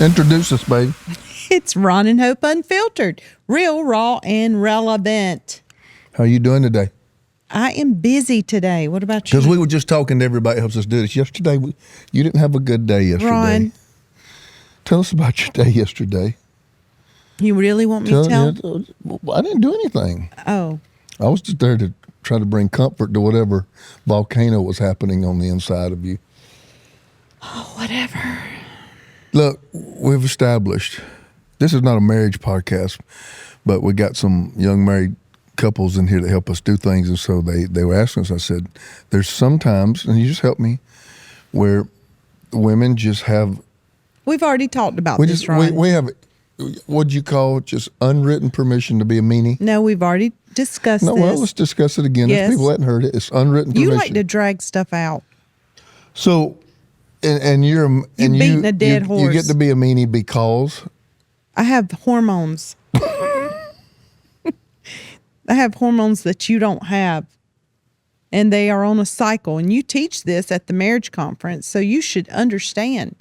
Introduce us, baby. It's Ron and Hope Unfiltered, real, raw, and relevant. How you doing today? I am busy today. What about you? Because we were just talking to everybody who helps us do this. Yesterday, you didn't have a good day yesterday. Ron. Tell us about your day yesterday. You really want me to tell? I didn't do anything. Oh. I was just there to try to bring comfort to whatever volcano was happening on the inside of you. Oh, whatever. Look, we've established, this is not a marriage podcast, but we got some young married couples in here that help us do things. And so they were asking us, I said, there's sometimes, and you just help me, where women just have. We've already talked about this, Ron. We have, what'd you call it, just unwritten permission to be a meanie? No, we've already discussed this. No, well, let's discuss it again. Yes. If people hadn't heard it, it's unwritten permission. You like to drag stuff out. So, and you're beating a dead horse. You get to be a meanie because? I have hormones. I have hormones that you don't have. And they are on a cycle. And you teach this at the marriage conference, so you should understand.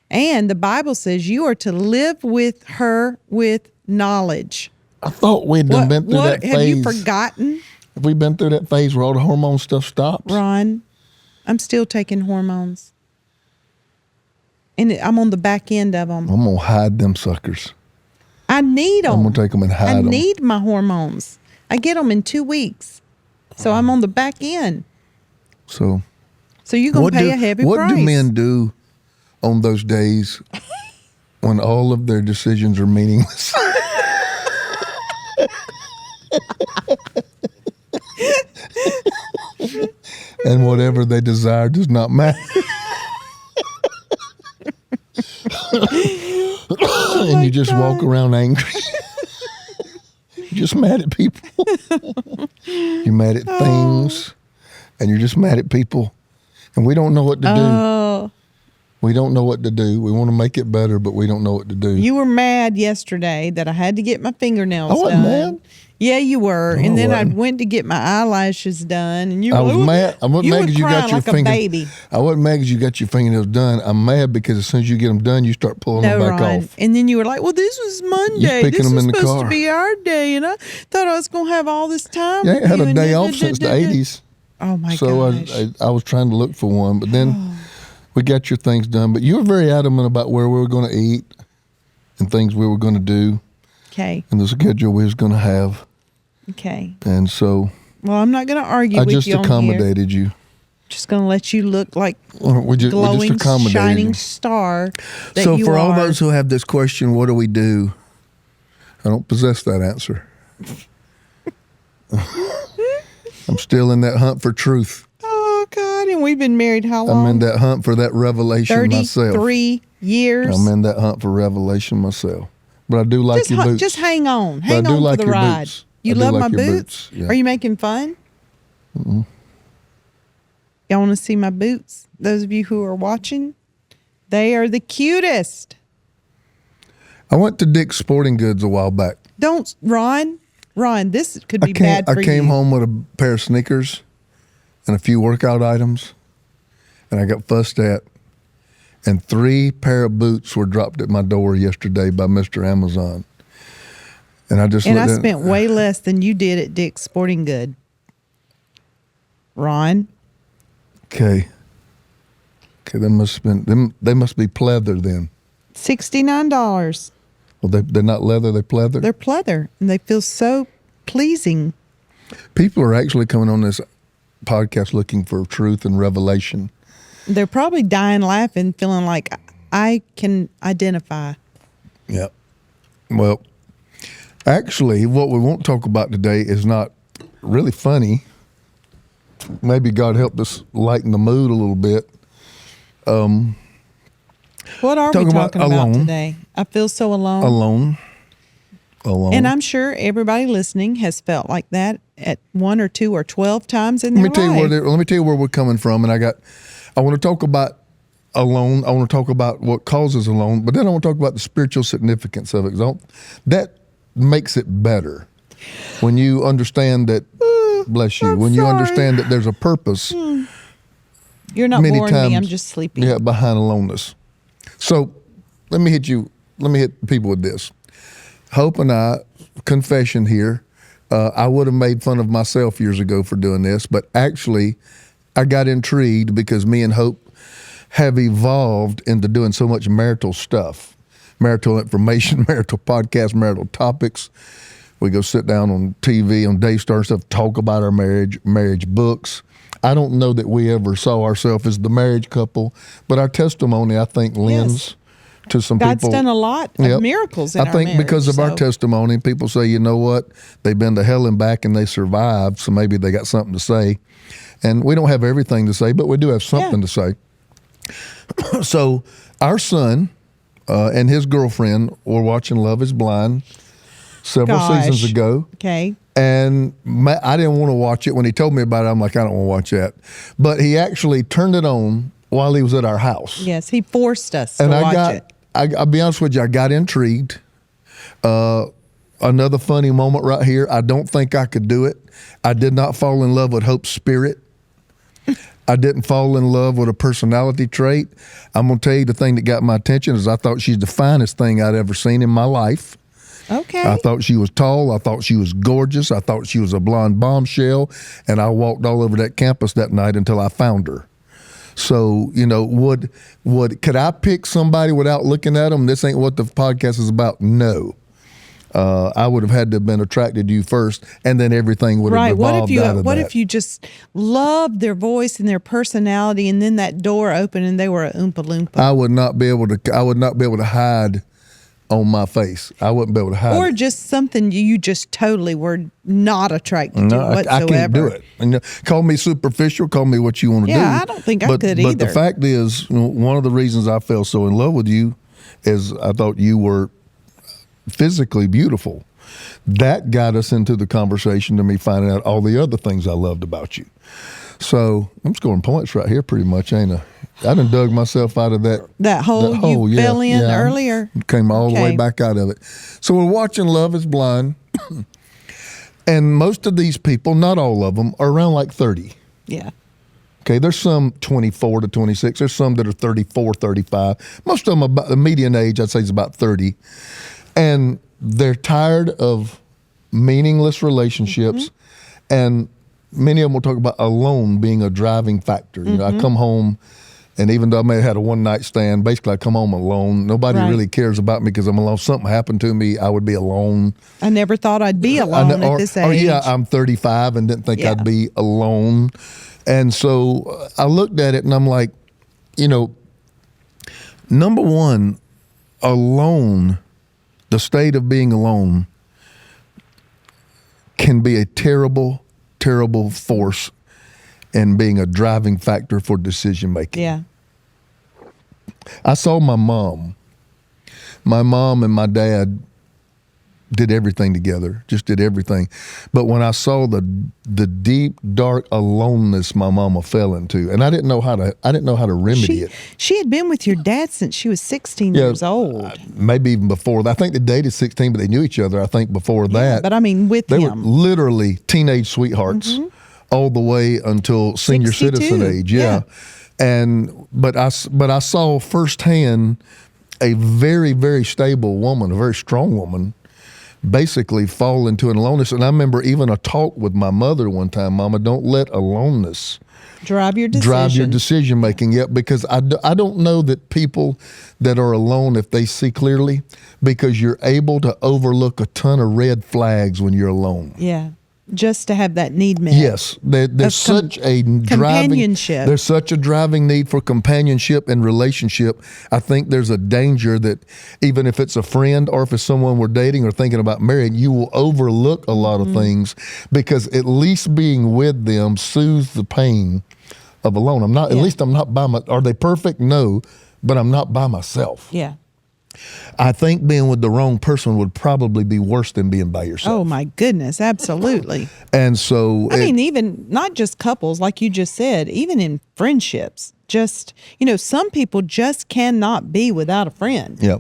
And the Bible says you are to live with her with knowledge. I thought we'd been through that phase. Have you forgotten? Have we been through that phase where all the hormone stuff stops? Ron, I'm still taking hormones. And I'm on the back end of them. I'm going to hide them suckers. I need them. I'm going to take them and hide them. I need my hormones. I get them in 2 weeks. So I'm on the back end. So you're going to pay a heavy price. What do men do on those days when all of their decisions are meaningless? And whatever they desire does not matter. And you just walk around angry. You're just mad at people. You're mad at things. And you're just mad at people. And we don't know what to do. We don't know what to do. We want to make it better, but we don't know what to do. You were mad yesterday that I had to get my fingernails done. I wasn't mad. Yeah, you were. No, and then I wasn't. went to get my eyelashes done. And you I was mad. I wasn't mad because you got your like a baby. I wasn't mad because you got your fingernails done. I'm mad because as soon as you get them done, you start pulling them back off. And then you were like, well, this was Monday. You're picking This them was in the supposed car. to be our day. And I thought I was going to have all this time. You ain't with had you. a day off since the 80s. Oh, my gosh. So I was trying to look for one, but then we got your things done. But you were very adamant about where we were going to eat and things we were going to do. Okay. And the schedule we was going to have. Okay. And so. Well, I'm not going to argue with you on here. I just accommodated you. Just going to let you look like we just shining star that so you for all are. those who have this question, what do we do? I don't possess that answer. I'm still in that hunt for truth. Oh, God. And we've been married how long? I'm in that hunt for that revelation myself. 33 years. I'm in that hunt for revelation myself. But I do like your boots. Just hang on. Hang on like for the ride. Boots. You love my boots? Yeah. Are you making fun? Mm-mm. Y'all want to see my boots? Those of you who are watching, they are the cutest. I went to Dick's Sporting Goods a while back. Don't, Ron, this could be bad for you. I came home with a pair of sneakers and a few workout items, and I got fussed at. And 3 pair of boots were dropped at my door yesterday by Mr. Amazon. And I spent way less than you did at Dick's Sporting Good. Ron. Okay, they must have been them. They must be pleather then. $69. Well, they're not leather. They're pleather. They're pleather, and they feel so pleasing. People are actually coming on this podcast looking for truth and revelation. They're probably dying laughing, feeling like I can identify. Yeah. Well, actually, what we won't talk about today is not really funny. Maybe God helped us lighten the mood a little bit. What are we talking about today? I feel so alone. Alone. And I'm sure everybody listening has felt like that at 1 or 2 or 12 times in their life. Let me tell you where we're coming from. And I want to talk about alone. I want to talk about what causes alone, but then I want to talk about the spiritual significance of it. That makes it better when you understand that. Bless you. When you understand that there's a purpose. You're not boring me. I'm just sleepy. Yeah, behind aloneness. So let me hit people with this. Hope and I, confession here, I would have made fun of myself years ago for doing this, but actually I got intrigued because me and Hope have evolved into doing so much marital stuff, marital information, marital podcasts, marital topics. We go sit down on TV, on Daystar and stuff, talk about our marriage books. I don't know that we ever saw ourselves as the marriage couple, but our testimony, I think, lends to some God's people. done a lot of miracles in our marriage. I think because of our testimony, people say, you know what, they've been to hell and back and they survived, so maybe they got something to say. And we don't have everything to say, but we do have something to say. So our son and his girlfriend were watching Love is Blind several seasons ago. Okay. And I didn't want to watch it. When he told me about it, I'm like, I don't want to watch that. But he actually turned it on while he was at our house. Yes, he forced us to watch it. I'll be honest with you, I got intrigued. Another funny moment right here. I don't think I could do it. I did not fall in love with Hope's spirit. I didn't fall in love with a personality trait. I'm going to tell you the thing that got my attention is I thought she's the finest thing I'd ever seen in my life. Okay. I thought she was tall. I thought she was gorgeous. I thought she was a blonde bombshell. And I walked all over that campus that night until I found her. So, you know, could I pick somebody without looking at them? This ain't what the podcast is about. No. I would have had to have been attracted to you first, and then everything would have evolved out of that. What if you just loved their voice and their personality, and then that door opened and they were a Oompa Loompa? I would not be able to hide on my face. I wouldn't be able to hide. Or just something you just totally were not attracted to whatsoever. I can't do it. And call me superficial, call me what you want to do. Yeah, I don't think I could either. But the fact is, one of the reasons I fell so in love with you is I thought you were physically beautiful. That got us into the conversation to me finding out all the other things I loved about you. So I'm scoring points right here pretty much, ain't I? I done dug myself out of that hole you fell in earlier. Came all the way back out of it. So we're watching Love is Blind. And most of these people, not all of them, are around like 30. Yeah. Okay, there's some 24 to 26. There's some that are 34, 35. Most of them, about the median age, I'd say, is about 30. And they're tired of meaningless relationships. And many of them will talk about alone being a driving factor. You know, I come home, and even though I may have had a one-night stand, basically I come home alone. Nobody really cares about me because I'm alone. If something happened to me, I would be alone. I never thought I'd be alone at this age. I'm 35 and didn't think I'd be alone. And so I looked at it and I'm like, you know, number one, alone, the state of being alone can be a terrible, terrible force in being a driving factor for decision making. Yeah. I saw my mom. My mom and my dad did everything together, just did everything. But when I saw the deep, dark aloneness my mama fell into, and I didn't know how to remedy it. She had been with your dad since she was 16 years old. Maybe even before that. I think they dated 16, but they knew each other, I think, before that. But I mean, with they him. were literally teenage sweethearts all the way until senior 62. citizen age. Yeah. But I saw firsthand a very, very stable woman, a very strong woman, basically fall into an aloneness. And I remember even a talk with my mother one time, Mama, don't let aloneness drive your decision making. Yet, because I don't know that people that are alone, if they see clearly, because you're able to overlook a ton of red flags when you're alone. Yeah. Just to have that need met. Yes, there's such a companionship. There's such a driving need for companionship and relationship. I think there's a danger that even if it's a friend or if it's someone we're dating or thinking about marrying, you will overlook a lot of things because at least being with them soothes the pain of alone. At least I'm not by my. Are they perfect? No, but I'm not by myself. Yeah. I think being with the wrong person would probably be worse than being by yourself. Oh my goodness, absolutely. And so I mean, even not just couples, like you just said, even in friendships, just, some people just cannot be without a friend. Yeah.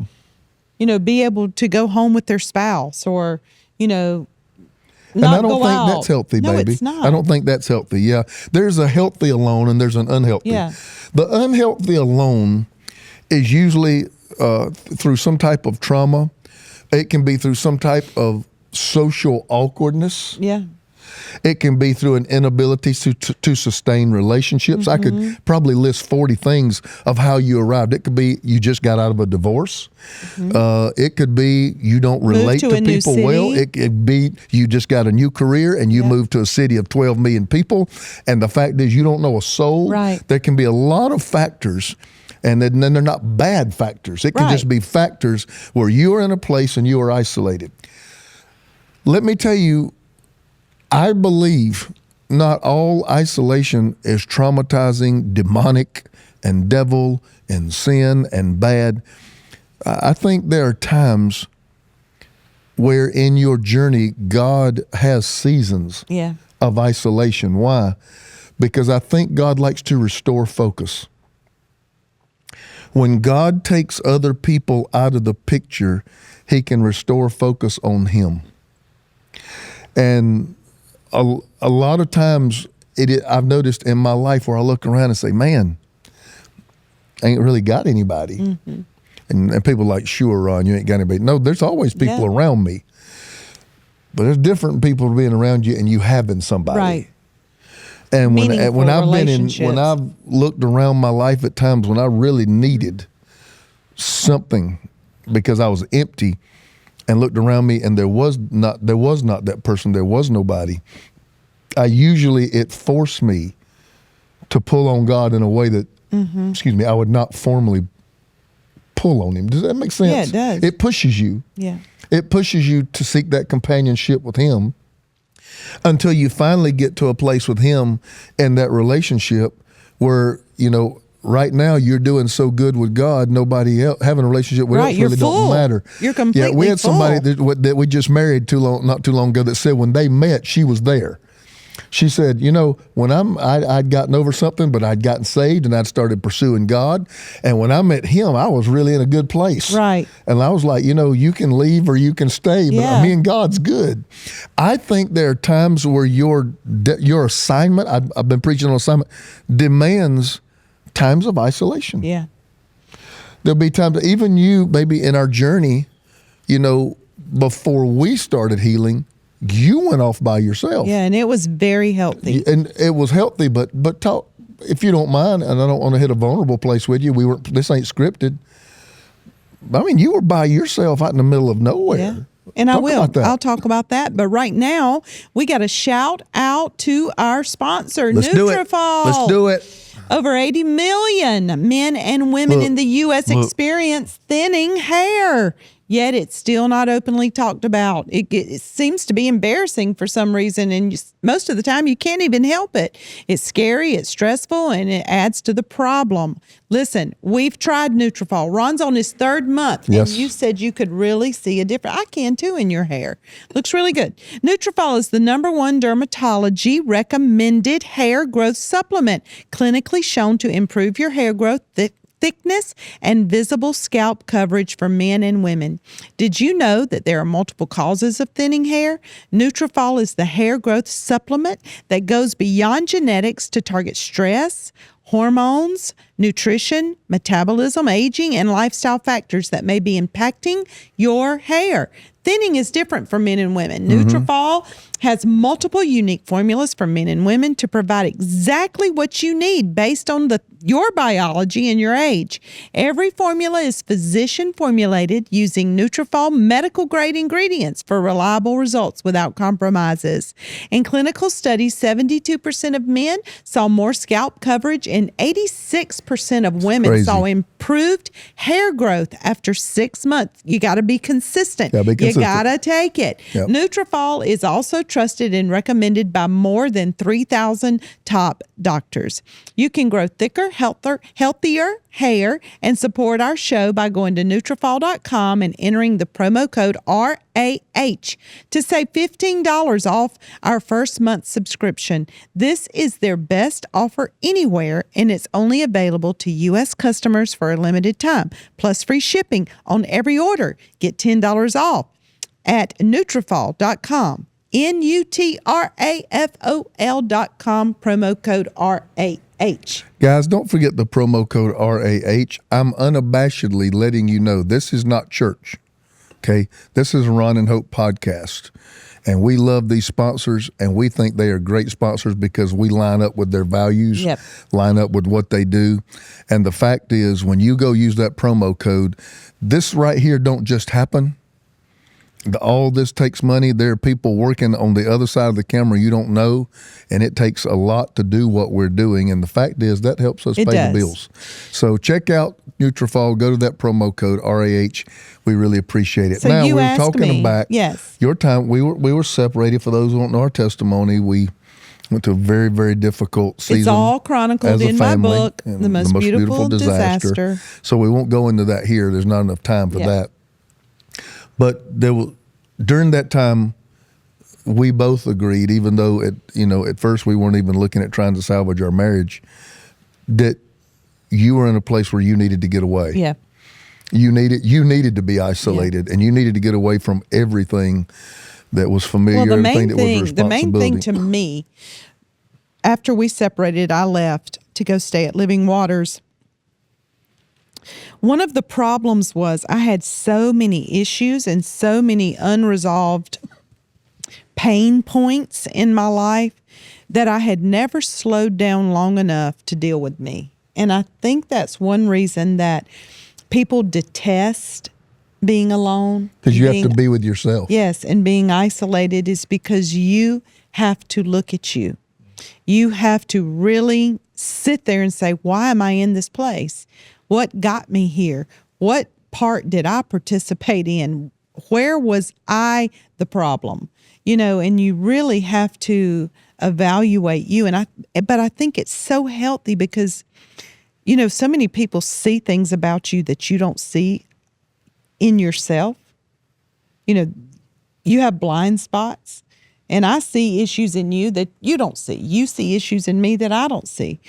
Be able to go home with their spouse or, and I don't think that's healthy, no, baby. It's not. I don't think that's healthy. Yeah. There's a healthy alone and there's an unhealthy. Yeah. The unhealthy alone is usually through some type of trauma. It can be through some type of social awkwardness. Yeah. It can be through an inability to sustain relationships. I could probably list 40 things of how you arrived. It could be you just got out of a divorce. It could be you don't relate to to a new people well. city. It could be you just got a new career and you moved to a city of 12 million people. And the fact is you don't know a soul. Right. There can be a lot of factors. And then they're not bad factors. It can Right. just be factors where you are in a place and you are isolated. Let me tell you, I believe not all isolation is traumatizing, demonic, and devil, and sin, and bad. I think there are times where in your journey, God has seasons Yeah. of isolation. Why? Because I think God likes to restore focus. When God takes other people out of the picture, he can restore focus on him. And a lot of times I've noticed in my life where I look around and say, man, I ain't really got anybody. And people are like, sure, Ron, you ain't got anybody. No, there's always people around me. But there's different people being around you and you having somebody. Right. And Meaningful when relationships. when I've looked around my life at times when I really needed something because I was empty and looked around me and there was not that person, there was nobody. It forced me to pull on God in a way that, I would not formally pull on him. Does that make sense? Yeah, it does. It pushes you. Yeah. It pushes you to seek that companionship with him until you finally get to a place with him in that relationship where, right now you're doing so good with God, nobody else having a relationship with Right, else you're really full. don't matter. You're completely we had somebody full. that we just married not too long ago that said when they met, she was there. She said, when I'd gotten over something, but I'd gotten saved and I'd started pursuing God. And when I met him, I was really in a good place. Right. And I was like, you can leave or you can stay, but Yeah. me and God's good. I think there are times where your assignment, I've been preaching on assignment, demands times of isolation. Yeah. There'll be times, even you, maybe in our journey, before we started healing, you went off by yourself. Yeah. And it was very healthy. And it was healthy, but talk, if you don't mind, and I don't want to hit a vulnerable place with you, this ain't scripted. I mean, you were by yourself out in the middle of nowhere. Yeah. And Talk I will. about that. I'll talk about that. But right now, we got to shout out to our sponsor, Let's do it. Nutrafol. Let's do it. Over 80 million men and women in the U.S. experience thinning hair. Yet it's still not openly talked about. It seems to be embarrassing for some reason, and most of the time you can't even help it. It's scary, it's stressful, and it adds to the problem. Listen, we've tried Nutrafol. Ron's on his 3rd month, Yes. and you said you could really see a difference. I can too in your hair. Looks really good. Nutrafol is the #1 dermatology recommended hair growth supplement, clinically shown to improve your hair growth, thickness, and visible scalp coverage for men and women. Did you know that there are multiple causes of thinning hair? Nutrafol is the hair growth supplement that goes beyond genetics to target stress, hormones, nutrition, metabolism, aging, and lifestyle factors that may be impacting your hair. Thinning is different for men and women. Nutrafol has multiple unique formulas for men and women to provide exactly what you need based on your biology and your age. Every formula is physician formulated using Nutrafol medical grade ingredients for reliable results without compromises. In clinical studies, 72% of men saw more scalp coverage and 86% of women Crazy. saw improved hair growth after 6 months. You got to be consistent. Gotta be consistent. You got to take it. Yep. Nutrafol is also trusted and recommended by more than 3,000 top doctors. You can grow thicker, healthier hair and support our show by going to Nutrafol.com and entering the promo code RAH to save $15 off our first month subscription. This is their best offer anywhere, and it's only available to U.S. customers for a limited time, plus free shipping on every order. Get $10 off at Nutrafol.com. Nutrafol.com, promo code RAH. Guys, don't forget the promo code RAH. I'm unabashedly letting you know this is not church. Okay? This is Ron and Hope podcast. And we love these sponsors, and we think they are great sponsors because we line up with their values, line up with what they do. And the fact is, when you go use that promo code, this right here don't just happen. All this takes money. There are people working on the other side of the camera you don't know, and it takes a lot to do what we're doing. And the fact is that helps us pay the bills. So check out Nutrafol. Go to that promo code RAH. We really appreciate it. So now you we're asked talking me, about your time. We were separated. For those who don't know our testimony, we went to a very, very difficult season. It's all chronicled in my book, The Most Beautiful Disaster. So we won't go into that here. There's not enough time for that. But during that time, we both agreed, even though at first we weren't even looking at trying to salvage our marriage, that you were in a place where you needed to get away. Yeah. You needed to be isolated, and you needed to get away from everything that was familiar, everything that was a responsibility. The main thing to me, after we separated, I left to go stay at Living Waters. One of the problems was I had so many issues and so many unresolved pain points in my life that I had never slowed down long enough to deal with me. And I think that's one reason that people detest being alone. Because you have to be with yourself. Yes, and being isolated is because you have to look at you. You have to really sit there and say, why am I in this place? What got me here? What part did I participate in? Where was I the problem? And you really have to evaluate you. But I think it's so healthy because, so many people see things about you that you don't see in yourself. You have blind spots, and I see issues in you that you don't see. You see issues in me that I don't see.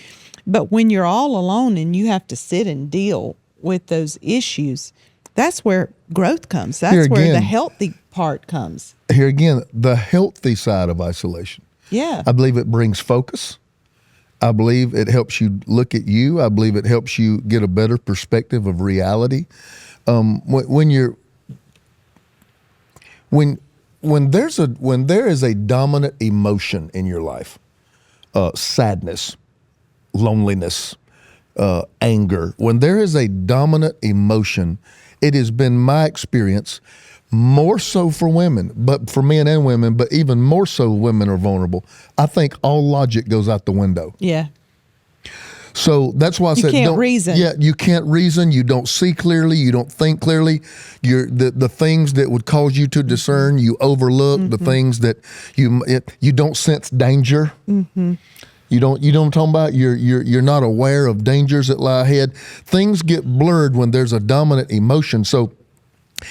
But when you're all alone and you have to sit and deal with those issues, that's where growth comes. That's where the healthy part comes. Here again, the healthy side of isolation. Yeah. I believe it brings focus. I believe it helps you look at you. I believe it helps you get a better perspective of reality. When there is a dominant emotion in your life, sadness, loneliness, anger, when there is a dominant emotion, it has been my experience, more so for women, but for men and women, but even more so women are vulnerable. I think all logic goes out the window. Yeah. So that's why I said, you can't reason. Yeah, you can't reason. You don't see clearly. You don't think clearly. The things that would cause you to discern, you overlook. The things that you don't sense danger. You don't. You know what I'm talking about? You're not aware of dangers that lie ahead. Things get blurred when there's a dominant emotion. So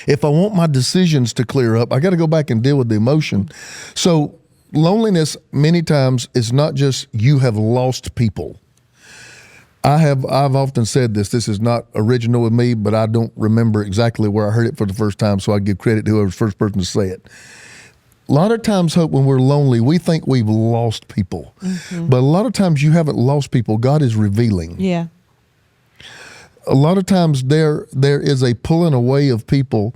if I want my decisions to clear up, I got to go back and deal with the emotion. So loneliness many times is not just you have lost people. I've often said this is not original with me, but I don't remember exactly where I heard it for the first time, so I give credit to whoever's the first person to say it. A lot of times, Hope, when we're lonely, we think we've lost people. But a lot of times you haven't lost people. God is revealing. Yeah. A lot of times there is a pulling away of people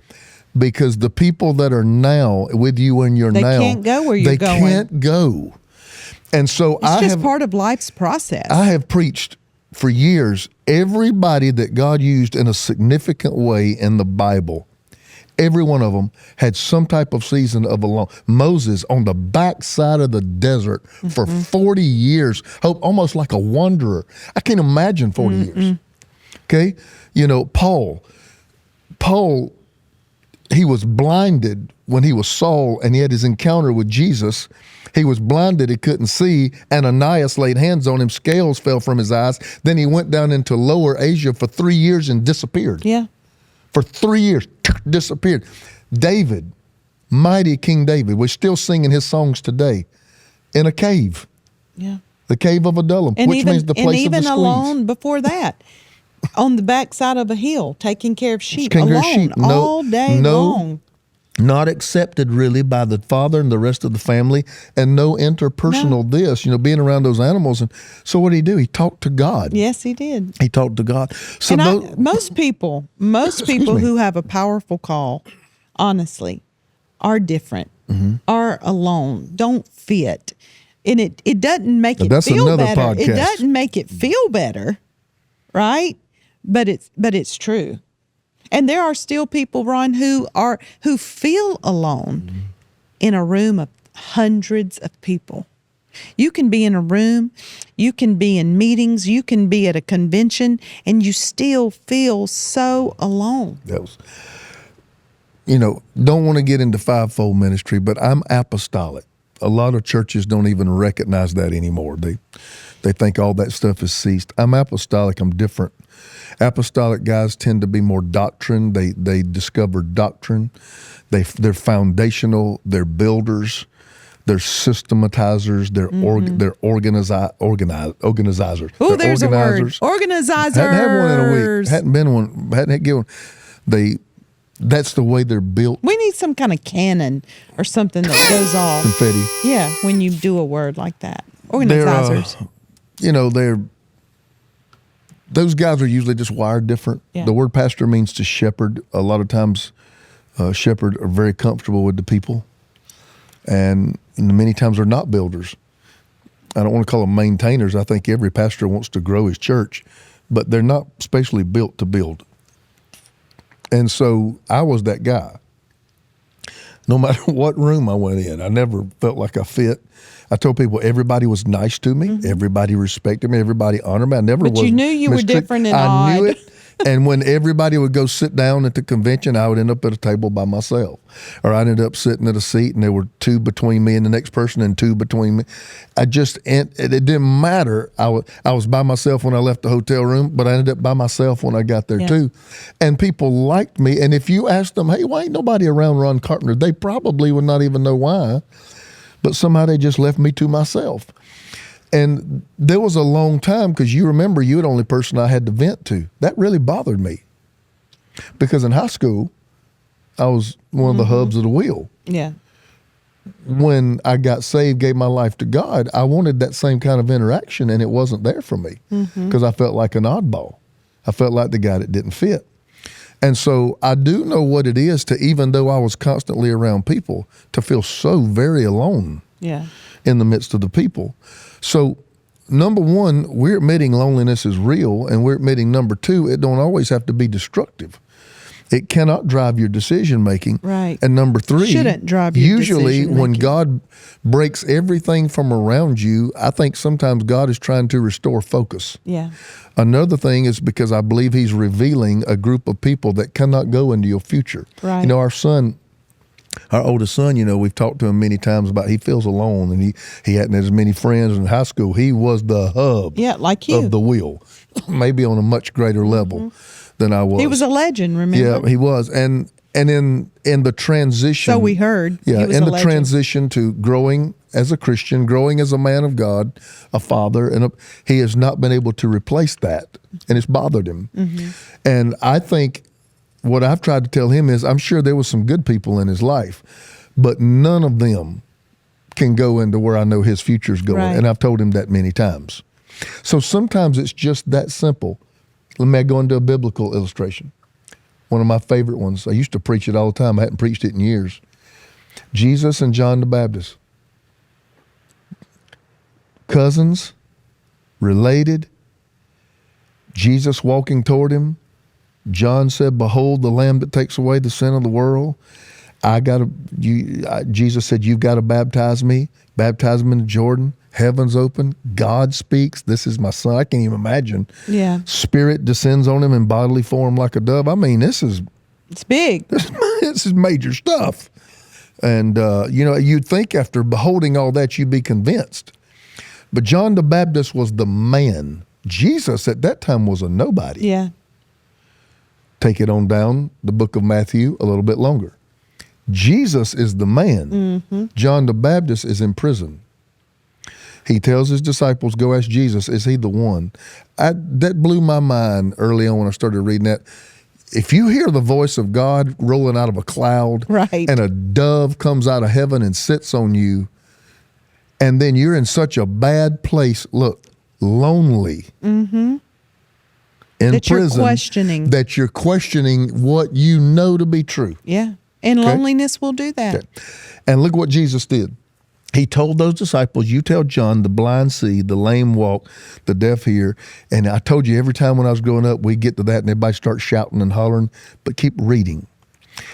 because the people that are now with you when you're they now, can't go where you're going. They can't go. And so it's just part of life's process. I have preached for years, everybody that God used in a significant way in the Bible, every one of them had some type of season of alone. Moses on the backside of the desert for 40 years, almost like a wanderer. I can't imagine 40 years. Okay? Paul, he was blinded when he was Saul and he had his encounter with Jesus. He was blinded, he couldn't see. Ananias laid hands on him, scales fell from his eyes. Then he went down into Lower Asia for 3 years and disappeared. Yeah. For 3 years, disappeared. David, mighty King David, we're still singing his songs today in a cave. Yeah. The cave of Adullam, which means the place of the squeeze. And even alone before that, on the backside of a hill, taking care of sheep, Taking care alone, of sheep. all day long. not accepted really by the father and the rest of the family, and no interpersonal being around those animals. And so what did he do? He talked to God. Yes, he did. He talked to God. So And most people me. who have a powerful call, honestly, are different, Mm-hmm. are alone, don't fit. And it doesn't make it That's feel another better. podcast. It doesn't make it feel better, right? But it's true. And there are still people, Ron, who feel alone in a room of hundreds of people. You can be in a room, you can be in meetings, you can be at a convention, and you still feel so alone. that was, don't want to get into fivefold ministry, but I'm apostolic. A lot of churches don't even recognize that anymore. They think all that stuff is ceased. I'm apostolic. I'm different. Apostolic guys tend to be more doctrine. They discover doctrine. They're foundational. They're builders. They're systematizers. They're organizers. Oh, They're there's a word. organizers. Organizers. Hadn't had one in a week. Hadn't been one. Hadn't given. That's the way they're built. We need some kind of cannon or something that goes off. Confetti. Yeah, when you do a word like that. Organizers. Those guys are usually just wired different. Yeah. The word pastor means to shepherd. A lot of times, shepherd are very comfortable with the people, and many times they're not builders. I don't want to call them maintainers. I think every pastor wants to grow his church, but they're not specially built to build. And so I was that guy. No matter what room I went in, I never felt like I fit. I told people everybody was nice to me. Mm-hmm. Everybody respected me. Everybody honored me. I never was. But you knew you were different and odd. I knew it. And when everybody would go sit down at the convention, I would end up at a table by myself. Or I'd end up sitting at a seat and there were two between me and the next person and two between me. It didn't matter. I was by myself when I left the hotel room, but I ended up by myself when I got there too. And people liked me. And if you asked them, hey, why ain't nobody around Ron Carpenter? They probably would not even know why. But somehow they just left me to myself. And there was a long time, because you remember you were the only person I had to vent to. That really bothered me. Because in high school, I was one of the hubs of the wheel. Yeah. When I got saved, gave my life to God, I wanted that same kind of interaction, and it wasn't there for me. Because I felt like an oddball. I felt like the guy that didn't fit. And so I do know what it is to, even though I was constantly around people, to feel so very alone in the midst of the people. So, number one, we're admitting loneliness is real, and we're admitting, number two, it don't always have to be destructive. It cannot drive your decision making. Right. And number three, shouldn't drive your usually decision when making. God breaks everything from around you, I think sometimes God is trying to restore focus. Yeah. Another thing is because I believe he's revealing a group of people that cannot go into your future. Right. Our oldest son, we've talked to him many times about he feels alone, and he hadn't had as many friends in high school. He was the hub like you. of the wheel, maybe on a much greater level than I was. He was a legend, remember? Yeah, he was. And in the transition. So we heard. Yeah, he was in a the legend. transition to growing as a Christian, growing as a man of God, a father, he has not been able to replace that, and it's bothered him. And I think what I've tried to tell him is, I'm sure there was some good people in his life, but none of them can go into where I know his future's going. Right. And I've told him that many times. So sometimes it's just that simple. Let me go into a biblical illustration. One of my favorite ones. I used to preach it all the time. I hadn't preached it in years. Jesus and John the Baptist. Cousins, related. Jesus walking toward him. John said, behold the Lamb that takes away the sin of the world. Jesus said, you've got to baptize me. Baptize him in the Jordan. Heaven's open. God speaks. This is my son. I can't even imagine. Yeah. Spirit descends on him in bodily form like a dove. I mean, it's big. This is major stuff. And, you'd think after beholding all that, you'd be convinced. But John the Baptist was the man. Jesus at that time was a nobody. Yeah. Take it on down the book of Matthew a little bit longer. Jesus is the man. John the Baptist is in prison. He tells his disciples, go ask Jesus, is he the one? That blew my mind early on when I started reading that. if you hear the voice of God rolling out of a cloud, Right. and a dove comes out of heaven and sits on you, and then you're in such a bad place, look, lonely, in That you're prison, questioning. that you're questioning what you know to be true. Yeah. And Okay. loneliness will do that. Okay. And look what Jesus did. He told those disciples, you tell John, the blind see, the lame walk, the deaf hear. And I told you every time when I was growing up, we get to that and everybody starts shouting and hollering, but keep reading.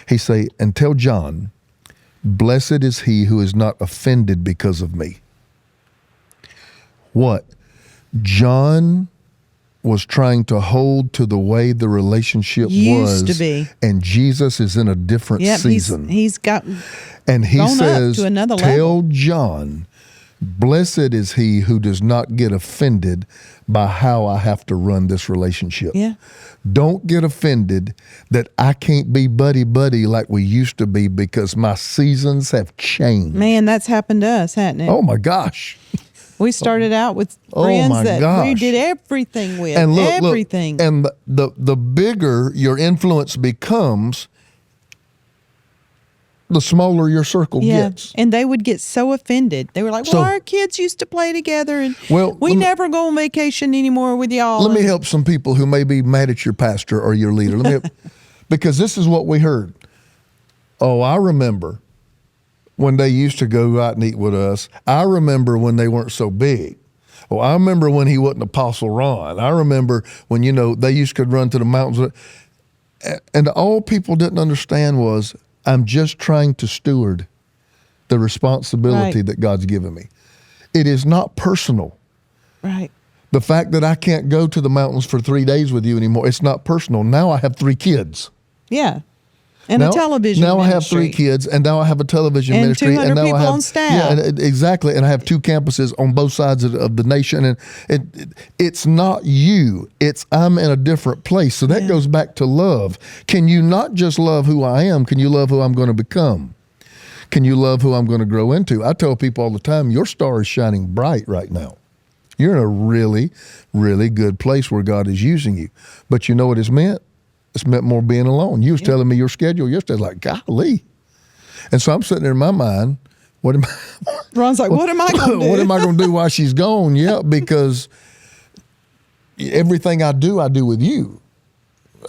He say, and tell John, blessed is he who is not offended because of me. What? John was trying to hold to the way the relationship Used was. to be. And Jesus is in a different Yep. season. He's got, And he gone up says, to another tell level. John, blessed is he who does not get offended by how I have to run this relationship. Yeah. Don't get offended that I can't be buddy-buddy like we used to be because my seasons have changed. man, that's happened to us, hasn't it? Oh my gosh. We started out with Oh, friends my that we gosh. did everything with. And look, everything. and the bigger your influence becomes, the smaller your circle yeah. gets. And they would get so offended. They were like, well, So- our kids used to play together and Well, we let me- never go on vacation anymore with y'all. Let me And- help some people who may be mad at your pastor or your leader. Let me help, because this is what we heard. Oh, I remember when they used to go out and eat with us. I remember when they weren't so big. Oh, I remember when he wasn't Apostle Ron. I remember when, they used to run to the mountains. And all people didn't understand was, I'm just trying to steward the responsibility Right. that God's given me. It is not personal. Right. The fact that I can't go to the mountains for 3 days with you anymore, it's not personal. Now I have 3 kids. Yeah. And now, a television Now ministry. I have 3 kids, and now I have a television And ministry. 200 now people I have, on staff. Yeah, exactly. And I have 2 campuses on both sides of the nation. And it's not you. It's I'm in a different place. So that goes back to love. Can you not just love who I am? Can you love who I'm going to become? Can you love who I'm going to grow into? I tell people all the time, your star is shining bright right now. You're in a really, really good place where God is using you. But you know what it's meant? It's meant more being alone. You was telling me your schedule yesterday, like, golly. And so I'm sitting there in my mind, what am I? Ron's like, what am I going to do? What am I going to do while she's gone? Yeah, because everything I do with you.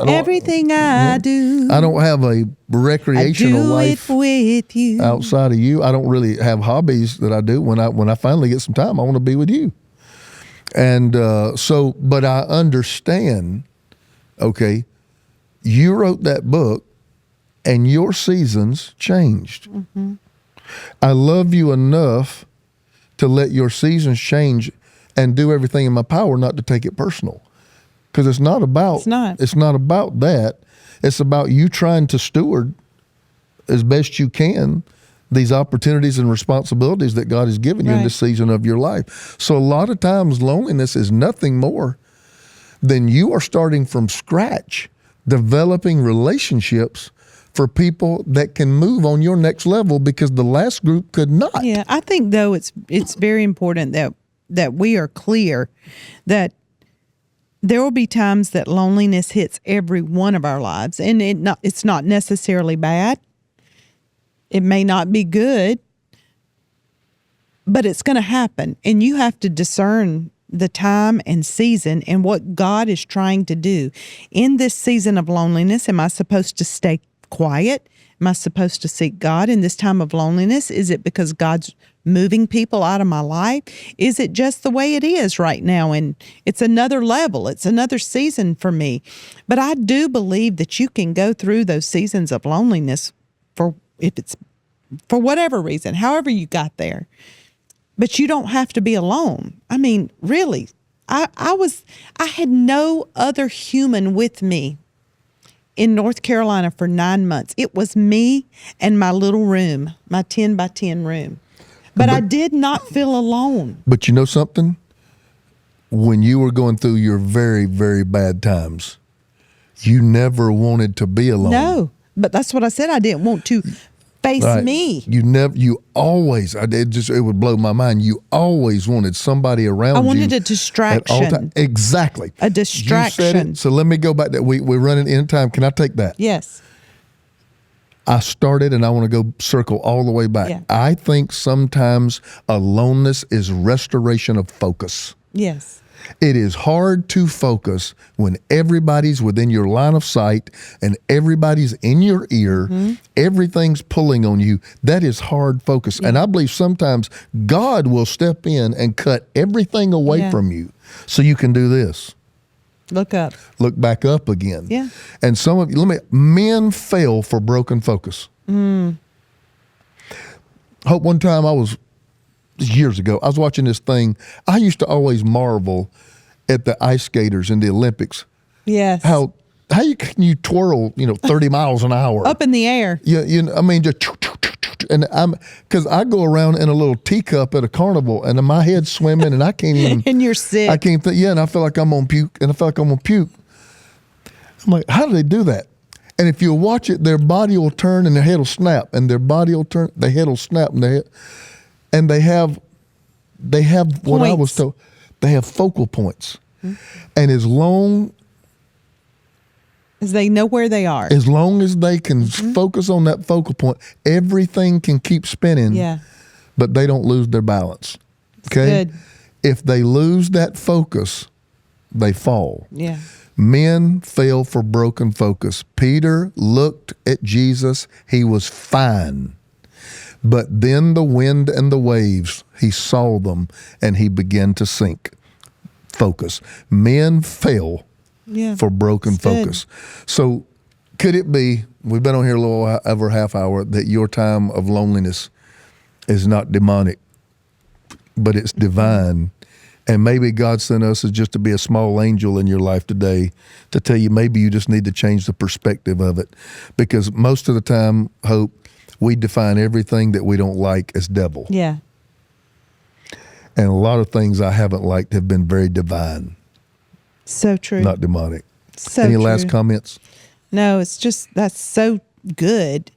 Everything I do, I don't have a I recreational do life it with you. outside of you. I don't really have hobbies that I do. When I finally get some time, I want to be with you. And but I understand, okay, you wrote that book and your seasons changed. Mm-hmm. I love you enough to let your seasons change and do everything in my power not to take it personal. Because it's not about that. It's about you trying to steward as best you can these opportunities and responsibilities that God has given you in Right. this season of your life. So a lot of times loneliness is nothing more than you are starting from scratch, developing relationships for people that can move on your next level because the last group could not. Yeah, I think though it's very important that we are clear that there will be times that loneliness hits every one of our lives, and it's not necessarily bad. It may not be good, but it's going to happen, and you have to discern the time and season and what God is trying to do. In this season of loneliness, am I supposed to stay quiet? Am I supposed to seek God in this time of loneliness? Is it because God's moving people out of my life? Is it just the way it is right now? And it's another level. It's another season for me. But I do believe that you can go through those seasons of loneliness for whatever reason, however you got there. But you don't have to be alone. I mean, really, I had no other human with me in North Carolina for 9 months. It was me and my little room, my 10 by 10 room. But I did not feel alone. But you know something? When you were going through your very, very bad times, you never wanted to be alone. No, but that's what I said. I didn't want to face Right. me. You always, it would blow my mind. You always wanted somebody around you. I wanted a at all distraction. time. Exactly. A You distraction. said it. So let me go back. We're running in time. Can I take that? Yes. I started and I want to go circle all the way back. Yeah. I think sometimes aloneness is restoration of focus. Yes. It is hard to focus when everybody's within your line of sight and everybody's in your ear. Mm-hmm. Everything's pulling on you. That is hard focus. And I believe sometimes God will step in and cut everything away Yeah. from you so you can do this. Look up. Look back up again. Yeah. And some of you, men fail for broken focus. Hope one time years ago, I was watching this thing. I used to always marvel at the ice skaters in the Olympics. Yes. How can you twirl, 30 miles an hour? Up in the air. Yeah, I mean, just, and because I go around in a little teacup at a carnival and my head's swimming and I can't even. And you're sick. I can't think, and I feel like I'm on puke, and I feel like I'm on puke. I'm like, how do they do that? And if you watch it, their body will turn and their head will snap, and their body will turn, their head will snap, and they have what I was Points. told, they have focal points. And as long As they know where they are. as they can focus on that focal point, everything can keep spinning, Yeah. but they don't lose their balance. Okay? Good. If they lose that focus, they fall. Yeah. Men fail for broken focus. Peter looked at Jesus. He was fine. But then the wind and the waves, he saw them and he began to sink. Focus. Men fail Yeah. for broken It's good. focus. So could it be, we've been on here a little over half hour, that your time of loneliness is not demonic, but it's divine? And maybe God sent us as just to be a small angel in your life today to tell you maybe you just need to change the perspective of it. Because most of the time, Hope, we define everything that we don't like as devil. Yeah. And a lot of things I haven't liked have been very divine, So true. not demonic. So Any true. last comments? No, it's just that's so good.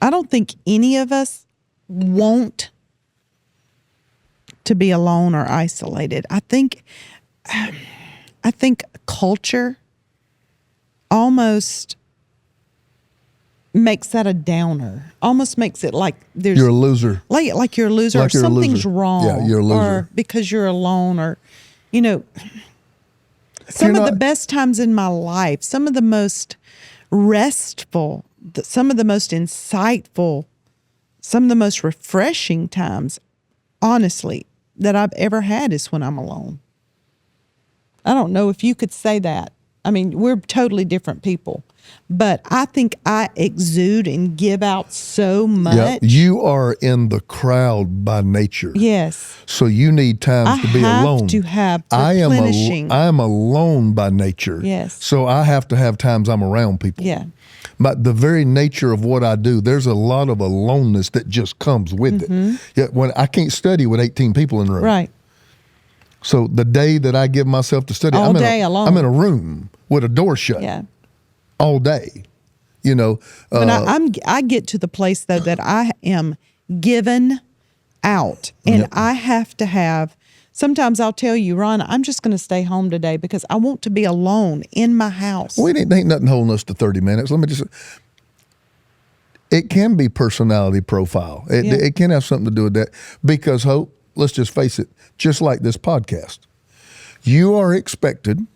I don't think any of us want to be alone or isolated. I think culture almost makes that a downer. Almost makes it like there's You're a loser. like you're a loser Like or you're a something's loser. wrong. Yeah, you're a loser. Or because you're alone or some You're of the not- best times in my life, some of the most restful, some of the most insightful, some of the most refreshing times, honestly, that I've ever had is when I'm alone. I don't know if you could say that. I mean, we're totally different people, but I think I exude and give out so much. Yeah, you are in the crowd by nature. Yes. So you need times I to be have alone. to have I replenishing. am alone by nature. Yes. So I have to have times I'm around people. Yeah. But the very nature of what I do, there's a lot of aloneness that just comes with it. Yeah, when I can't study with 18 people in the room. Mm-hmm. Right. So the day that I give myself to study, All day alone. I'm in a room with a door shut Yeah. all day. But I get to the place though that I am given out, and Yep. I have to have. Sometimes I'll tell you, Ron, I'm just going to stay home today because I want to be alone in my house. Ain't nothing holding us to 30 minutes. Let me just. It can be personality profile. It can have something to do with that because Hope. Let's just face it. Just like this podcast, you are expected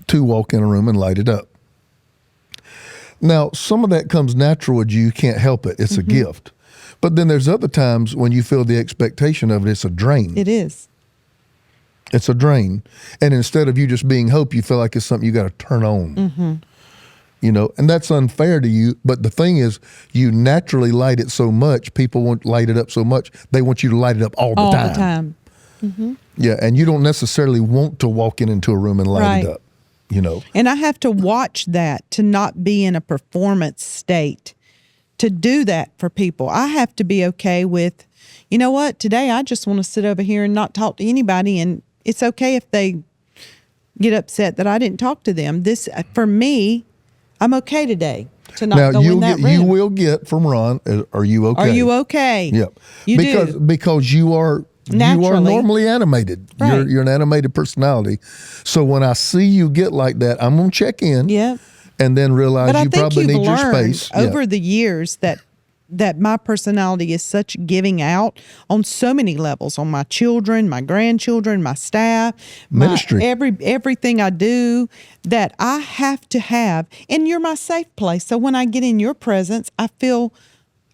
to walk in a room and light it up. Now, some of that comes natural with you. You can't help it. It's a gift. But then there's other times when you feel the expectation of it, it's a drain. It is. It's a drain. And instead of you just being Hope, you feel like it's something you got to turn on. And that's unfair to you. But the thing is, you naturally light it so much, people won't light it up so much, they want you to light it up all the time. All the time. Yeah, and you don't necessarily want to walk into a room and light it Right. up, And I have to watch that to not be in a performance state to do that for people. I have to be okay with, you know what, today I just want to sit over here and not talk to anybody. And it's okay if they get upset that I didn't talk to them. This, for me, I'm okay today. to not now go in that room. you will get from Ron, are you okay? Are you okay? Yep. You do. Because you are Naturally. normally animated. Right. You're an animated personality. So when I see you get like that, I'm gonna check in. Yep. And then realize But I you think probably you've need your learned space. over the years that my personality is such giving out on so many levels, on my children, my grandchildren, my staff, Ministry. everything I do, that I have to have. And you're my safe place. So when I get in your presence, I feel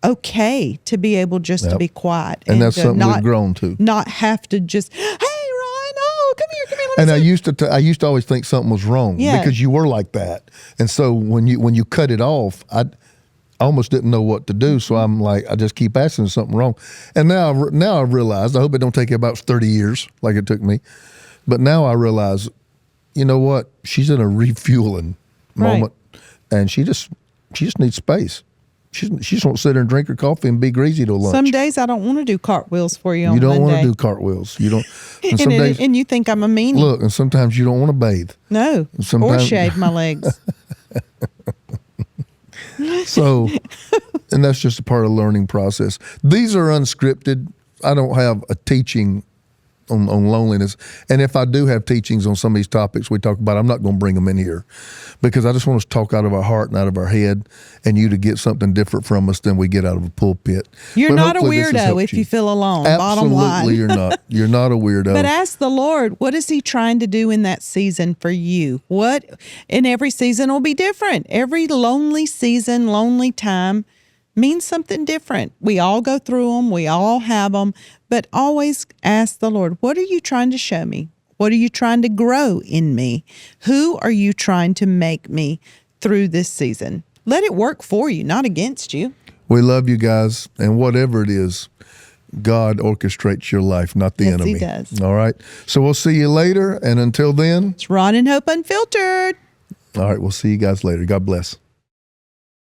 okay to be able just to be quiet. And that's to something not, we've grown to. Not have to just, hey, Ron, oh, come here, let me And see. I used to always think something was wrong Yeah. because you were like that. And so when you cut it off, I almost didn't know what to do. So I'm like, I just keep asking if something wrong. And now I realized, I hope it don't take you about 30 years like it took me. But now I realize, you know what? She's in a refueling moment, and she just needs space. She just won't sit there and drink her coffee and be greasy till lunch. Some days I don't want to do cartwheels for you on You don't Monday. want to do cartwheels. You don't. And some And, days, and you think I'm a meanie. look, and sometimes you don't want to bathe. No, or sometimes- shave my legs. So, and that's just a part of the learning process. These are unscripted. I don't have a teaching on loneliness. And if I do have teachings on some of these topics we talk about, I'm not going to bring them in here because I just want us to talk out of our heart and out of our head, and you to get something different from us than we get out of a pulpit. You're But not a hopefully this has weirdo helped if you feel alone. Absolutely, Bottom line. you're not. You're not a weirdo. But ask the Lord, what is He trying to do in that season for you? What? And every season will be different. Every lonely season, lonely time means something different. We all go through them. We all have them. But always ask the Lord, what are you trying to show me? What are you trying to grow in me? Who are you trying to make me through this season? Let it work for you, not against you. We love you guys, and whatever it is, God orchestrates your life, not the Yes, enemy. He does. All right. So we'll see you later, and until then, It's Ron and Hope Unfiltered. all right, we'll see you guys later. God bless.